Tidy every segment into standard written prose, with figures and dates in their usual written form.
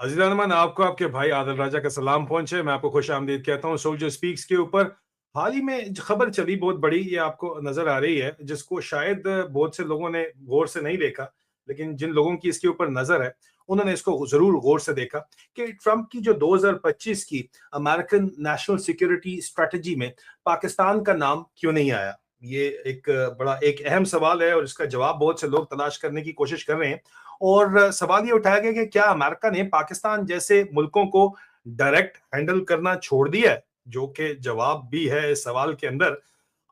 अज़ीज़ान मन आपको आपके भाई आदिल राजा का सलाम पहुंचे। मैं आपको खुश-आमदीद कहता हूँ। सोल्जर स्पीक्स के ऊपर हाल ही में खबर चली बहुत बड़ी, ये आपको नज़र आ रही है, जिसको शायद बहुत से लोगों ने गौर से नहीं देखा, लेकिन जिन लोगों की इसके ऊपर नज़र है, उन्होंने इसको ज़रूर गौर से देखा कि ट्रंप की जो 2025 की अमेरिकन नेशनल सिक्योरिटी स्ट्रैटेजी में पाकिस्तान का नाम क्यों नहीं आया? ये एक अहम सवाल है और इसका जवाब बहुत से लोग तलाश करने की कोशिश कर रहे हैं। और सवाल ये उठाया गया कि क्या अमेरिका ने पाकिस्तान जैसे मुल्कों को डायरेक्ट हैंडल करना छोड़ दिया है, जो कि जवाब भी है इस सवाल के अंदर।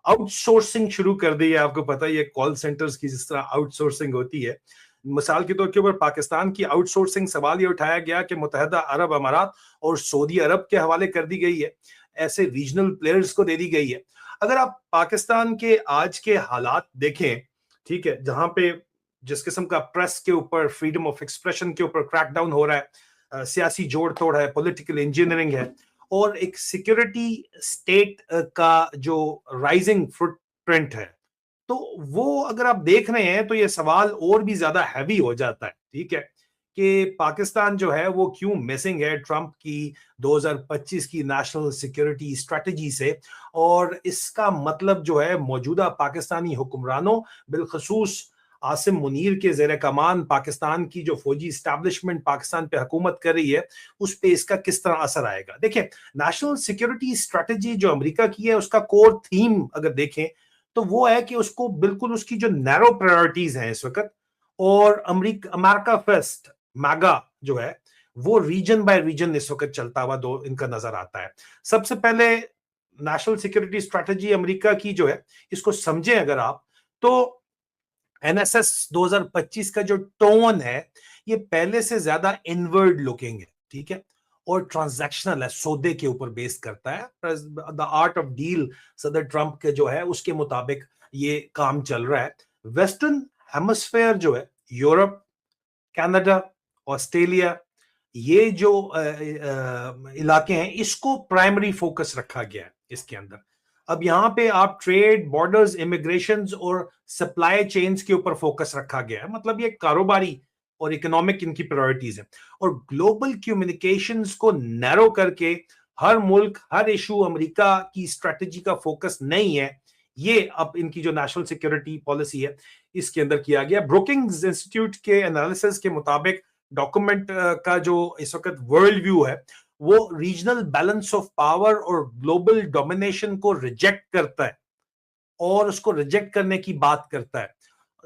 आउटसोर्सिंग शुरू कर दी है, आपको पता ही है कॉल सेंटर्स की जिस तरह आउटसोर्सिंग होती है। मिसाल के तौर के ऊपर पाकिस्तान की आउटसोर्सिंग सवाल ये उठाया गया कि मुत्तहदा अरब अमारात और सऊदी अरब के हवाले कर दी गई है, ऐसे रीजनल प्लेयर्स को दे दी गई है। अगर आप पाकिस्तान के आज के हालात देखें, ठीक है, जहां पे जिस किस्म का प्रेस के ऊपर, फ्रीडम ऑफ एक्सप्रेशन के ऊपर क्रैकडाउन हो रहा है, सियासी जोड़ तोड़ है, पॉलिटिकल इंजीनियरिंग है, और एक सिक्योरिटी स्टेट का जो राइजिंग फुटप्रिंट है, तो वो अगर आप देख रहे हैं तो ये सवाल और भी ज्यादा हैवी हो जाता है, ठीक है, कि पाकिस्तान जो है वो क्यों मिसिंग है ट्रंप की 2025 की नेशनल सिक्योरिटी स्ट्रेटजी से। और इसका मतलब जो है मौजूदा पाकिस्तानी हुक्मरानों, बिलखसूस आसिम मुनीर के जेर कमान पाकिस्तान की जो फौजी स्टैब्लिशमेंट पाकिस्तान पे हुकूमत कर रही है, उस पे इसका किस तरह असर आएगा। देखिए, नेशनल सिक्योरिटी स्ट्रेटजी जो अमेरिका की है, उसका कोर थीम अगर देखें तो वो है कि उसको बिल्कुल उसकी जो नैरो प्रायोरिटीज हैं इस वक्त, और अमेरिका फर्स्ट मैगा जो है, वो रीजन बाय रीजन इस वक्त चलता हुआ दो इनका नजर आता है। सबसे पहले नेशनल सिक्योरिटी स्ट्रेटजी अमेरिका की जो है, इसको समझें अगर आप, तो एनएसएस 2025 का जो टोन है, ये पहले से ज्यादा इनवर्ड लुकिंग है, ठीक है, और ट्रांजैक्शनल है, सौदे के ऊपर बेस करता है। द आर्ट ऑफ डील सदर ट्रंप के जो है उसके मुताबिक ये काम चल रहा है। वेस्टर्न हेमस्फेयर जो है, यूरोप, कनाडा, ऑस्ट्रेलिया, ये जो इलाके हैं, इसको प्राइमरी फोकस रखा गया है इसके अंदर। अब यहाँ पे आप ट्रेड, बॉर्डर्स, इमिग्रेशन और सप्लाई चेन्स के ऊपर फोकस रखा गया है, मतलब ये कारोबारी और इकोनॉमिक इनकी प्रायोरिटीज है। और ग्लोबल कम्युनिकेशंस को नैरो करके हर मुल्क, हर इशू अमेरिका की स्ट्रेटजी का फोकस नहीं है, ये अब इनकी जो नेशनल सिक्योरिटी पॉलिसी है इसके अंदर किया गया। ब्रोकिंग्स इंस्टीट्यूट के एनालिसिस के मुताबिक डॉक्यूमेंट का जो इस वक्त वर्ल्ड व्यू है, वो रीजनल बैलेंस ऑफ पावर और ग्लोबल डोमिनेशन को रिजेक्ट करता है, और उसको रिजेक्ट करने की बात करता है।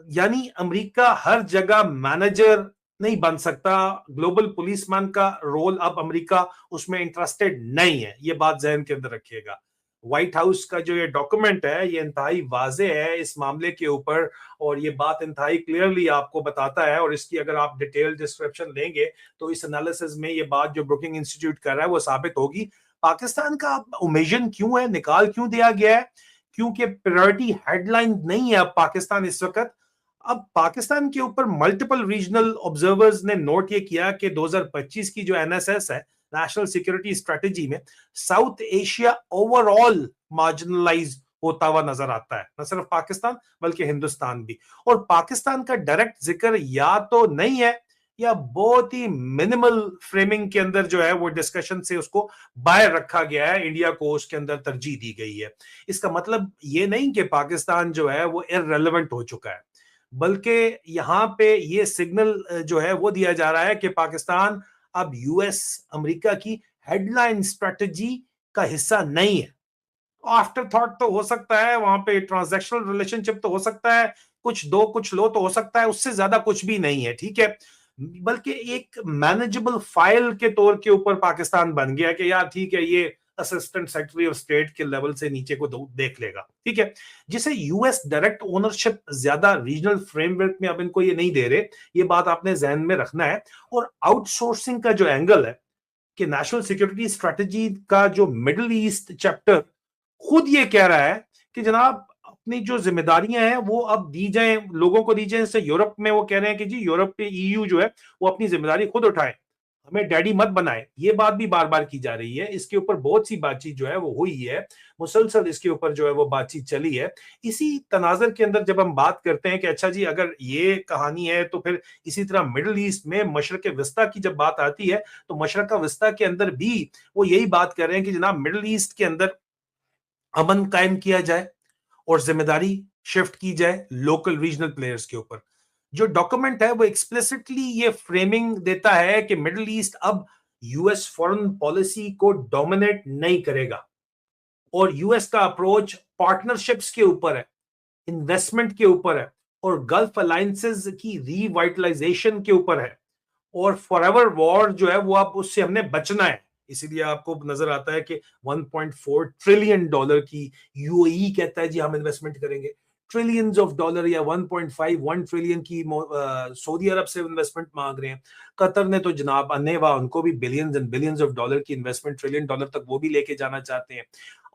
यानी अमेरिका हर जगह मैनेजर नहीं बन सकता, ग्लोबल पुलिसमैन का रोल अब अमेरिका उसमें इंटरेस्टेड नहीं है, ये बात जहन के अंदर रखिएगा। व्हाइट हाउस का जो ये डॉक्यूमेंट है, ये इंतहाई वाजे है इस मामले के ऊपर, और ये बात इंतहाई क्लियरली आपको बताता है। और इसकी अगर आप डिटेल डिस्क्रिप्शन लेंगे तो इस एनालिसिस में ये बात जो ब्रुकिंग इंस्टीट्यूट कर रहा है वो साबित होगी। पाकिस्तान का ओमिशन क्यों है, निकाल क्यों दिया गया है? क्योंकि प्रायोरिटी हेडलाइन नहीं है अब पाकिस्तान इस वक्त। अब पाकिस्तान के ऊपर मल्टीपल रीजनल ऑब्जर्वर्स ने नोट ये किया कि 2025 की जो एनएसएस है, नेशनल सिक्योरिटी स्ट्रेटजी में, साउथ एशिया ओवरऑल मार्जिनलाइज होता हुआ नजर आता है, न सिर्फ पाकिस्तान बल्कि हिंदुस्तान भी। और पाकिस्तान का डायरेक्ट जिक्र या तो नहीं है, या बहुत ही मिनिमल फ्रेमिंग के अंदर जो है वो डिस्कशन से उसको बाहर रखा गया है, इंडिया को उसके अंदर तरजीह दी गई है। इसका मतलब ये नहीं कि पाकिस्तान जो है वो इररेलेवेंट हो चुका है, बल्कि यहां पे ये सिग्नल जो है वो दिया जा रहा है कि पाकिस्तान अब यूएस अमेरिका की हेडलाइन स्ट्रेटजी का हिस्सा नहीं है। आफ्टर थॉट तो हो सकता है, वहां पे ट्रांजैक्शनल रिलेशनशिप तो हो सकता है, कुछ दो कुछ लो तो हो सकता है, उससे ज्यादा कुछ भी नहीं है, ठीक है। बल्कि एक मैनेजेबल फाइल के तौर के ऊपर पाकिस्तान बन गया कि यार ठीक है, ये असिस्टेंट सेक्रेटरी ऑफ स्टेट के लेवल से नीचे को देख लेगा, ठीक है, जिसे यूएस डायरेक्ट ओनरशिप ज्यादा रीजनल फ्रेमवर्क में अब इनको ये नहीं दे रहे, ये बात आपने जहन में रखना है। और आउटसोर्सिंग का जो एंगल है कि नेशनल सिक्योरिटी स्ट्रेटजी का जो मिडिल ईस्ट चैप्टर खुद ये कह रहा है कि जनाब अपनी जो जिम्मेदारियां हैं वो अब दी जाएं, लोगों को दी जाएं। जैसे यूरोप में वो कह रहे हैं कि जी यूरोप पे ईयू जो है वो अपनी जिम्मेदारी खुद उठाए, हमें डैडी मत बनाए, ये बात भी बार बार की जा रही है। इसके ऊपर बहुत सी बातचीत जो है वो हुई है, मुसलसल इसके ऊपर जो है वो बातचीत चली है। इसी तनाजर के अंदर जब हम बात करते हैं कि अच्छा जी अगर ये कहानी है तो फिर इसी तरह मिडल ईस्ट में मशरक वस्ता की जब बात आती है तो मशरक वस्ता के अंदर भी वो यही बात कर रहे हैं कि जनाब मिडल ईस्ट के अंदर अमन कायम किया जाए और जिम्मेदारी शिफ्ट की जाए लोकल रीजनल प्लेयर्स के ऊपर। जो डॉक्यूमेंट है वो एक्सप्लिसिटली ये फ्रेमिंग देता है कि मिडिल ईस्ट अब यूएस फॉरेन पॉलिसी को डोमिनेट नहीं करेगा और यूएस का अप्रोच पार्टनरशिप्स के ऊपर है, इन्वेस्टमेंट के ऊपर है और गल्फ अलायंसेस की रीवाइटलाइजेशन के ऊपर है और फॉरएवर वॉर जो है वो अब उससे हमने बचना है। इसीलिए आपको नजर आता है कि 1.4 ट्रिलियन डॉलर की यूएई कहता है जी हम इन्वेस्टमेंट करेंगे, ट्रिलियंस ऑफ डॉलर या 1.51 ट्रिलियन की सऊदी अरब से इन्वेस्टमेंट मांग रहे हैं। कतर ने तो जनाब अनेवा उनको भी billions and billions of dollar की इन्वेस्टमेंट ट्रिलियन डॉलर तक वो भी लेके जाना चाहते हैं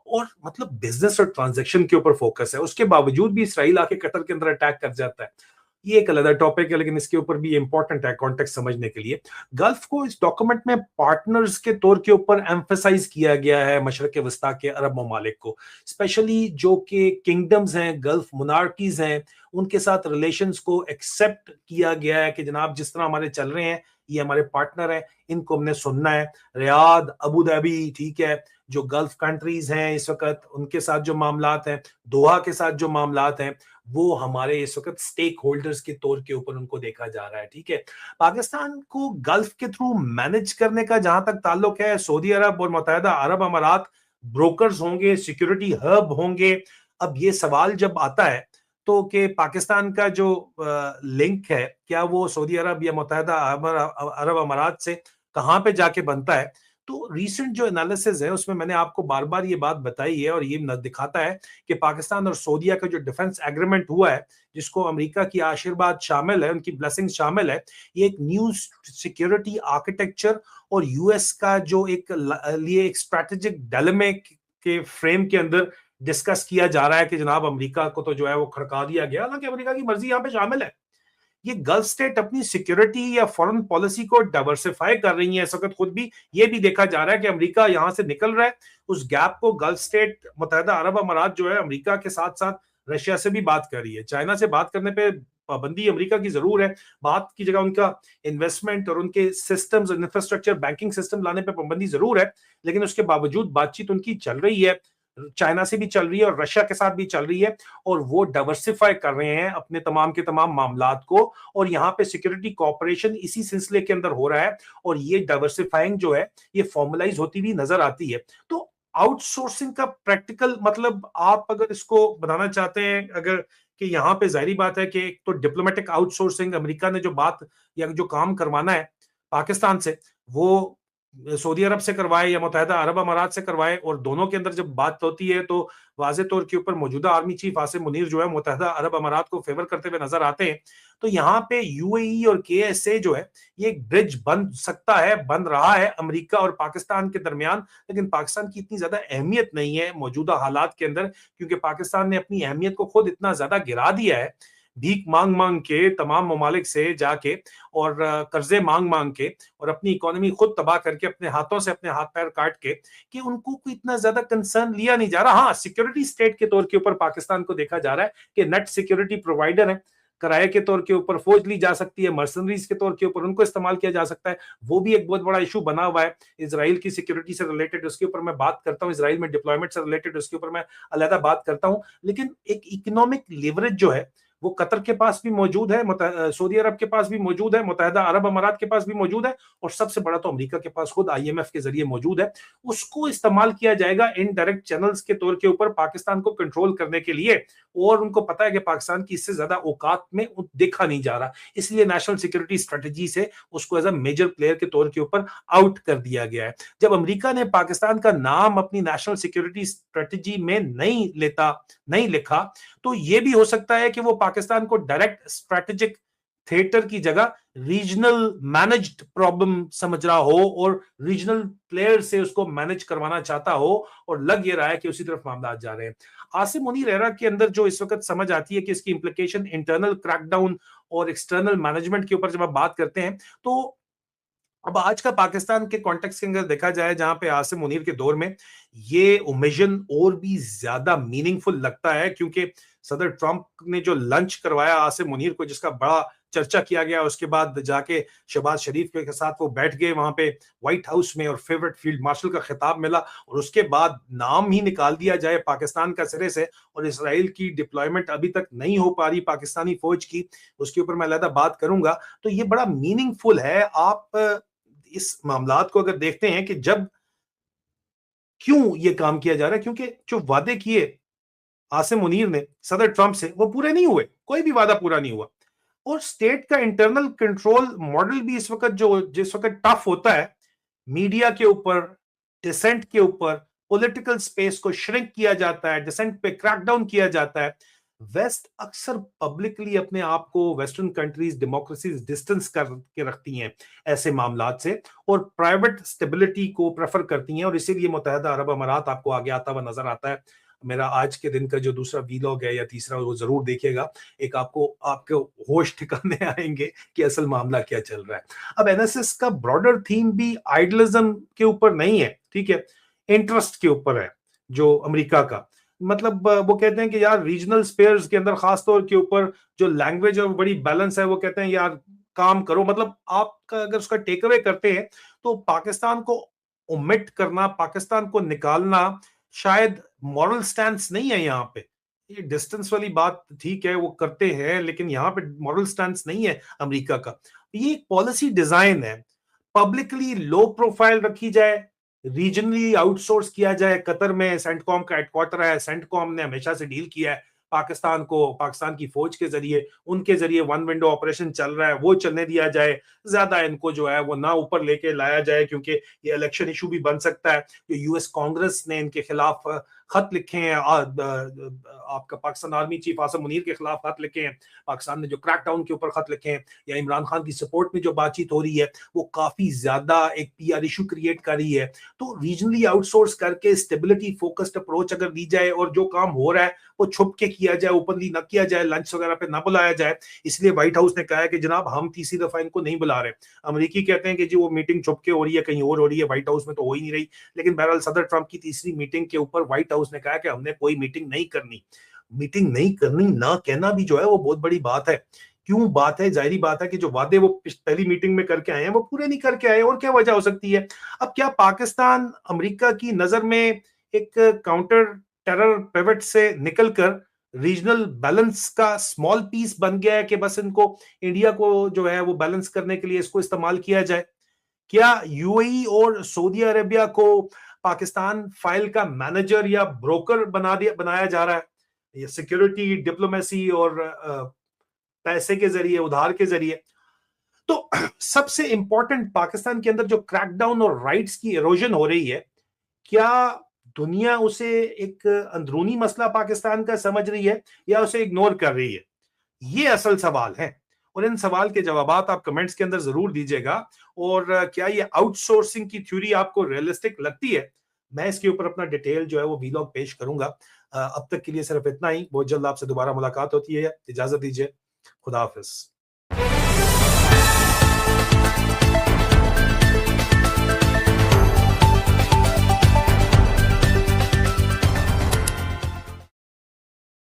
और मतलब बिजनेस और ट्रांजैक्शन के ऊपर फोकस है। उसके बावजूद भी इसराइल आके कतर के अंदर अटैक कर जाता है। ये एक अलग टॉपिक है लेकिन इसके ऊपर भी इंपॉर्टेंट है कॉन्टेक्स्ट समझने के लिए। गल्फ को इस डॉक्यूमेंट में पार्टनर्स के तौर के ऊपर एम्फेसाइज किया गया है मशरक वस्ता के अरब ममालिक को, स्पेशली जो कि किंगडम्स हैं, गल्फ मोनार्कीज हैं, उनके साथ रिलेशंस को एक्सेप्ट किया गया है कि जनाब जिस तरह हमारे चल रहे हैं ये हमारे पार्टनर हैं, इनको हमने सुनना है। रियाद, अबू धाबी, ठीक है, जो गल्फ कंट्रीज हैं इस वक्त उनके साथ जो मामलात हैं, दोहा के साथ जो मामलात हैं, वो हमारे इस वक्त स्टेक होल्डर्स के तौर के ऊपर उनको देखा जा रहा है। ठीक है, पाकिस्तान को गल्फ के थ्रू मैनेज करने का जहां तक ताल्लुक है, सऊदी अरब और मुत्तहिदा अरब अमारात ब्रोकर्स होंगे, सिक्योरिटी हब होंगे। अब ये सवाल जब आता है तो कि पाकिस्तान का जो लिंक है क्या वो सऊदी अरब या मुत्तहिदा अरब अमारात से कहां पे जाके बनता है। तो रीसेंट जो एनालिसिस है उसमें मैंने आपको बार बार ये बात बताई है और ये दिखाता है कि पाकिस्तान और सऊदीया का जो डिफेंस एग्रीमेंट हुआ है, जिसको अमेरिका की आशीर्वाद शामिल है, उनकी ब्लेसिंग शामिल है, ये एक न्यू सिक्योरिटी आर्किटेक्चर और यूएस का जो एक लिए एक स्ट्रेटेजिक डायलेमा के फ्रेम के अंदर डिस्कस किया जा रहा है कि जनाब अमेरिका को तो जो है वो खड़का दिया गया, हालांकि अमेरिका की मर्जी यहां पे शामिल है। ये गल्फ स्टेट अपनी सिक्योरिटी या फॉरेन पॉलिसी को डाइवर्सिफाई कर रही है इस वक्त खुद भी। ये भी देखा जा रहा है कि अमेरिका यहां से निकल रहा है, उस गैप को गल्फ स्टेट मुत्तहिदा अरब अमारात जो है अमेरिका के साथ साथ रशिया से भी बात कर रही है। चाइना से बात करने पे पाबंदी अमेरिका की जरूर है, बात की जगह उनका इन्वेस्टमेंट और उनके सिस्टम्स इंफ्रास्ट्रक्चर बैंकिंग सिस्टम लाने पे पाबंदी जरूर है, लेकिन उसके बावजूद बातचीत उनकी चल रही है, चाइना से भी चल रही है और रशिया के साथ भी चल रही है और वो डाइवर्सिफाई कर रहे हैं अपने तमाम के तमाम मामलात को और यहाँ पे सिक्योरिटी कॉपरेशन इसी सिलसिले के अंदर हो रहा है और ये डाइवर्सिफाइंग जो है ये फॉर्मलाइज होती हुई नजर आती है। तो आउटसोर्सिंग का प्रैक्टिकल मतलब आप अगर इसको बनाना चाहते हैं, अगर कि यहाँ पे जाहिर बात है कि एक तो डिप्लोमेटिक आउटसोर्सिंग अमेरिका ने जो बात या जो काम करवाना है पाकिस्तान से वो सऊदी अरब से करवाए या मुत्तहिदा अरब अमारात से करवाए और दोनों के अंदर जब बात होती है तो वाज़े तौर के ऊपर मौजूदा आर्मी चीफ आसिम मुनीर जो है मुत्तहिदा अरब अमारात को फेवर करते हुए नजर आते हैं। तो यहाँ पे यूएई और केएसए जो है ये एक ब्रिज बन सकता है, बन रहा है अमेरिका और पाकिस्तान के दरमियान, लेकिन पाकिस्तान की इतनी ज्यादा अहमियत नहीं है मौजूदा हालात के अंदर क्योंकि पाकिस्तान ने अपनी अहमियत को खुद इतना ज्यादा गिरा दिया है, भीख मांग मांग के तमाम ममालिक से जाके और कर्जे मांग मांग के और अपनी इकोनॉमी खुद तबाह करके अपने हाथों से अपने हाथ पैर काट के कि उनको कोई इतना ज्यादा कंसर्न लिया नहीं जा रहा। हाँ, सिक्योरिटी स्टेट के तौर के ऊपर पाकिस्तान को देखा जा रहा है कि नेट सिक्योरिटी प्रोवाइडर है, किराए के तौर के ऊपर फौज ली जा सकती है, मर्सनरीज के तौर के ऊपर उनको इस्तेमाल किया जा सकता है, वो भी एक बहुत बड़ा इशू बना हुआ है। इसराइल की सिक्योरिटी से रिलेटेड उसके ऊपर मैं बात करता हूँ, इसराइल में डिप्लॉयमेंट से रिलेटेड उसके ऊपर मैं अलहदा बात करता हूँ, लेकिन एक इकोनॉमिक लिवरेज जो है वो कतर के पास भी मौजूद है, सऊदी अरब के पास भी मौजूद है, मुत्तहिदा अरब अमारात के पास भी मौजूद है और सबसे बड़ा तो अमेरिका के पास खुद आईएमएफ के जरिए मौजूद है। उसको इस्तेमाल किया जाएगा इनडायरेक्ट चैनल्स के तौर के ऊपर पाकिस्तान को कंट्रोल करने के लिए और उनको पता है कि पाकिस्तान की इससे ज्यादा औकात में देखा नहीं जा रहा, इसलिए नेशनल सिक्योरिटी स्ट्रेटेजी से उसको एज अ मेजर प्लेयर के तौर के ऊपर आउट कर दिया गया है। जब अमेरिका ने पाकिस्तान का नाम अपनी नेशनल सिक्योरिटी स्ट्रेटेजी में नहीं लिखा तो यह भी हो सकता है कि वो पाकिस्तान को डायरेक्ट स्ट्रेटेजिक थिएटर की जगह रीजनल मैनेज्ड प्रॉब्लम समझ रहा हो और रीजनल प्लेयर से उसको मैनेज करवाना चाहता हो और लग ये रहा है कि उसी तरफ मामला जा रहे हैं। आसिम मुनीर एरा के अंदर जो इस वक्त समझ आती है कि इसकी इंप्लीकेशन इंटरनल क्रैकडाउन और एक्सटर्नल मैनेजमेंट के ऊपर जब आप बात करते हैं तो अब आज का पाकिस्तान के कॉन्टेक्स्ट के अंदर देखा जाए, जहां पे आसिम मुनीर के दौर में ये ओमिशन और भी ज्यादा मीनिंगफुल लगता है, क्योंकि सदर ट्रंप ने जो लंच करवाया आसिम मुनीर को, जिसका बड़ा चर्चा किया गया, उसके बाद जाके शहबाज शरीफ के साथ वो बैठ गए वहां पे व्हाइट हाउस में और फेवरेट फील्ड मार्शल का खिताब मिला, और उसके बाद नाम ही निकाल दिया जाए पाकिस्तान का सिरे से, और इसराइल की डिप्लॉयमेंट अभी तक नहीं हो पा रही पाकिस्तानी फौज की, उसके ऊपर मैं अलहदा बात करूंगा। तो ये बड़ा मीनिंगफुल है। आप इस मामलात को अगर देखते हैं कि जब क्यों ये काम किया जा रहा है, क्योंकि जो वादे किए आसिम मुनीर ने सदर ट्रंप से, वो पूरे नहीं हुए, कोई भी वादा पूरा नहीं हुआ। और स्टेट का इंटरनल कंट्रोल मॉडल भी इस वक्त जिस वक्त टफ होता है, मीडिया के ऊपर, डिसेंट के ऊपर, पॉलिटिकल स्पेस को श्रिंक किया जाता है, डिसेंट पे क्रैकडाउन किया जाता है। वेस्ट अक्सर पब्लिकली अपने आप को, वेस्टर्न कंट्रीज, डेमोक्रेसीज डिस्टेंस करके रखती हैं ऐसे मामलात से, और प्राइवेट स्टेबिलिटी को प्रेफर करती हैं, और इसीलिए मुत्तहदा अरब अमारात आपको आगे आता हुआ नजर आता है। मेरा आज के दिन का जो दूसरा वीलॉग है या तीसरा, वो जरूर देखिएगा। एक आपको आपके होश ठिकाने आएंगे कि असल मामला क्या चल रहा है। अब एनएसएस का ब्रॉडर थीम भी आइडलिज्म के ऊपर नहीं है, ठीक है, इंटरेस्ट के ऊपर है, जो अमेरिका का, मतलब वो कहते हैं कि यार रीजनल स्पेयर्स के अंदर खास तौर के ऊपर जो लैंग्वेज और बड़ी बैलेंस है, वो कहते हैं यार काम करो, मतलब आपका अगर उसका टेक अवे करते हैं तो पाकिस्तान को ओमिट करना, पाकिस्तान को निकालना शायद मॉरल स्टैंस नहीं है यहाँ पे। ये डिस्टेंस वाली बात ठीक है, वो करते हैं, लेकिन यहाँ पे मॉरल स्टैंस नहीं है अमेरिका का। ये एक पॉलिसी डिजाइन है, पब्लिकली लो प्रोफाइल रखी जाए, रीजनली आउटसोर्स किया जाए। कतर में सेंटकॉम का हेडक्वार्टर है, सेंटकॉम ने हमेशा से डील किया है पाकिस्तान को, पाकिस्तान की फौज के जरिए, उनके जरिए वन विंडो ऑपरेशन चल रहा है, वो चलने दिया जाए, ज्यादा इनको जो है वो ना ऊपर लेके लाया जाए, क्योंकि ये इलेक्शन इशू भी बन सकता है। यूएस कांग्रेस ने इनके खिलाफ खत लिखे हैं, आपका पाकिस्तान आर्मी चीफ आसिम मुनीर के खिलाफ खत लिखे हैं, पाकिस्तान ने जो क्रैकडाउन के ऊपर खत लिखे हैं, या इमरान खान की सपोर्ट में जो बातचीत हो रही है, वो काफी ज्यादा एक पीआर इशू क्रिएट कर रही है। तो रीजनली आउटसोर्स करके स्टेबिलिटी फोकस्ड अप्रोच अगर दी जाए, और जो काम हो रहा है वो छुप के किया जाए, ओपनली ना किया जाए, लंच वगैरह पे ना बुलाया जाए। इसलिए व्हाइट हाउस ने कहा है कि जनाब हम तीसरी दफा इनको नहीं बुला रहे। अमेरिकी कहते हैं कि जी वो मीटिंग छुप के हो रही है, कहीं और हो रही है, व्हाइट हाउस में तो हो ही नहीं रही। लेकिन बहरहाल सदर ट्रंप की तीसरी मीटिंग के ऊपर व्हाइट हाउस ने कहा कि हमने कोई मीटिंग नहीं करनी। मीटिंग नहीं करनी ना कहना भी जो है वो बहुत बड़ी बात है। क्यों बात है? जाहिर बात है कि जो वादे वो पहली मीटिंग में करके आए हैं वो पूरे नहीं करके आए, और क्या वजह हो सकती है? अब क्या पाकिस्तान अमेरिका की नजर में एक काउंटर टेरर पिवट से निकलकर रीजनल बैलेंस का स्मॉल पीस बन गया है, कि बस इनको, इंडिया को जो है वो बैलेंस करने के लिए इसको इस्तेमाल किया जाए? क्या यूएई और सऊदी अरेबिया को पाकिस्तान फाइल का मैनेजर या ब्रोकर बनाया जा रहा है? ये सिक्योरिटी, डिप्लोमेसी और पैसे के जरिए, उधार के जरिए। तो सबसे इंपॉर्टेंट, पाकिस्तान के अंदर जो क्रैकडाउन और राइट्स की इरोजन हो रही है, क्या दुनिया उसे एक अंदरूनी मसला पाकिस्तान का समझ रही है, या उसे इग्नोर कर रही है? ये असल सवाल है, और इन सवाल के जवाबात आप कमेंट्स के अंदर जरूर दीजिएगा। और क्या ये आउटसोर्सिंग की थ्योरी आपको रियलिस्टिक लगती है? मैं इसके ऊपर अपना डिटेल जो है वो वीलॉग पेश करूंगा। अब तक के लिए सिर्फ इतना ही। बहुत जल्द आपसे दोबारा मुलाकात होती है, इजाजत दीजिए। खुदा हाफिज।